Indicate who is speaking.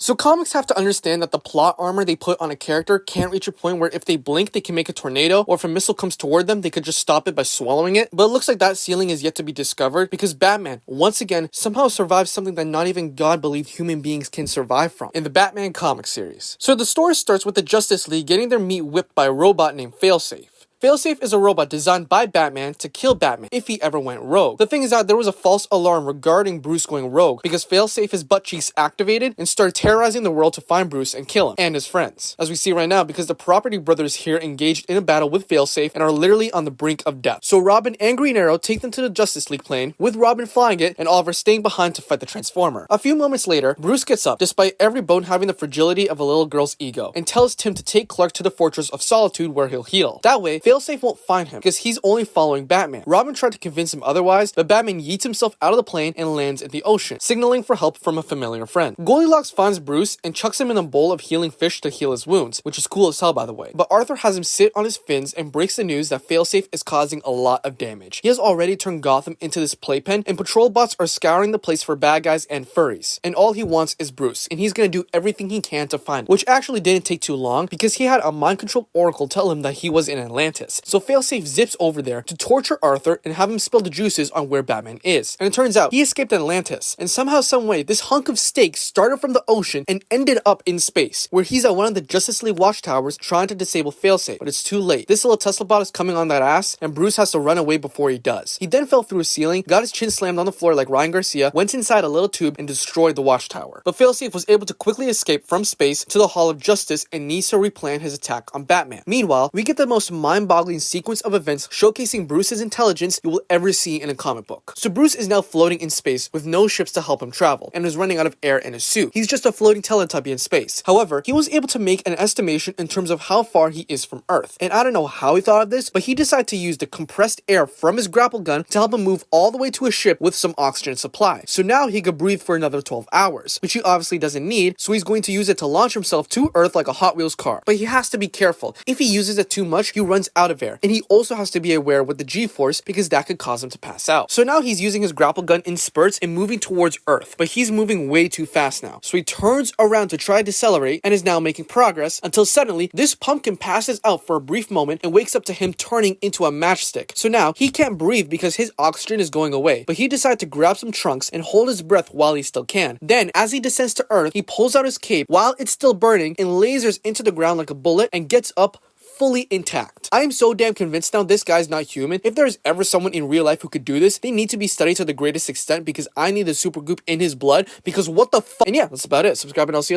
Speaker 1: So comics have to understand that the plot armor they put on a character can't reach a point where if they blink, they can make a tornado, or if a missile comes toward them, they could just stop it by swallowing it. But it looks like that ceiling is yet to be discovered because Batman, once again, somehow survives something that not even God believed human beings can survive from in the Batman comic series. So the story starts with the Justice League getting their meat whipped by a robot named Failsafe. Failsafe is a robot designed by Batman to kill Batman if he ever went rogue. The thing is that there was a false alarm regarding Bruce going rogue because Failsafe's butt cheeks activated and started terrorizing the world to find Bruce and kill him and his friends. As we see right now, because the Property Brothers here engaged in a battle with Failsafe and are literally on the brink of death. So Robin and Green Arrow take them to the Justice League plane, with Robin flying it and Oliver staying behind to fight the Transformer. A few moments later, Bruce gets up, despite every bone having the fragility of a little girl's ego, and tells Tim to take Clark to the Fortress of Solitude where he'll heal. That way, Failsafe won't find him because he's only following Batman. Robin tried to convince him otherwise, but Batman yeets himself out of the plane and lands in the ocean, signaling for help from a familiar friend. Goldilocks finds Bruce and chucks him in a bowl of healing fish to heal his wounds, which is cool as hell by the way. But Arthur has him sit on his fins and breaks the news that Failsafe is causing a lot of damage. He has already turned Gotham into this playpen, and patrol bots are scouring the place for bad guys and furries. And all he wants is Bruce, and he's gonna do everything he can to find him, which actually didn't take too long because he had a mind-controlled oracle tell him that he was in Atlantis. So Failsafe zips over there to torture Arthur and have him spill the juices on where Batman is. And it turns out he escaped Atlantis, and somehow, someway, this hunk of steak started from the ocean and ended up in space, where he's at one of the Justice League watchtowers trying to disable Failsafe, but it's too late. This little Tesla bot is coming on that ass, and Bruce has to run away before he does. He then fell through a ceiling, got his chin slammed on the floor like Ryan Garcia, went inside a little tube and destroyed the watchtower. But Failsafe was able to quickly escape from space to the Hall of Justice and needs to replan his attack on Batman. Meanwhile, we get the most mind-boggling sequence of events showcasing Bruce's intelligence you will ever see in a comic book. So Bruce is now floating in space with no ships to help him travel, and is running out of air in his suit. He's just a floating Teletubby in space. However, he was able to make an estimation in terms of how far he is from Earth. And I don't know how he thought of this, but he decided to use the compressed air from his grapple gun to help him move all the way to a ship with some oxygen supply. So now he could breathe for another 12 hours, which he obviously doesn't need, so he's going to use it to launch himself to Earth like a Hot Wheels car. But he has to be careful. If he uses it too much, he runs out of air. And he also has to be aware with the G-force because that could cause him to pass out. So now he's using his grapple gun in spurts and moving towards Earth, but he's moving way too fast now. So he turns around to try to decelerate and is now making progress until suddenly this pumpkin passes out for a brief moment and wakes up to him turning into a matchstick. So now he can't breathe because his oxygen is going away, but he decides to grab some trunks and hold his breath while he still can. Then as he descends to Earth, he pulls out his cape while it's still burning and lasers into the ground like a bullet and gets up fully intact. I am so damn convinced now this guy's not human. If there's ever someone in real life who could do this, they need to be studied to the greatest extent because I need the super goop in his blood because what the fuck. And yeah, that's about it. Subscribe and I'll see you later.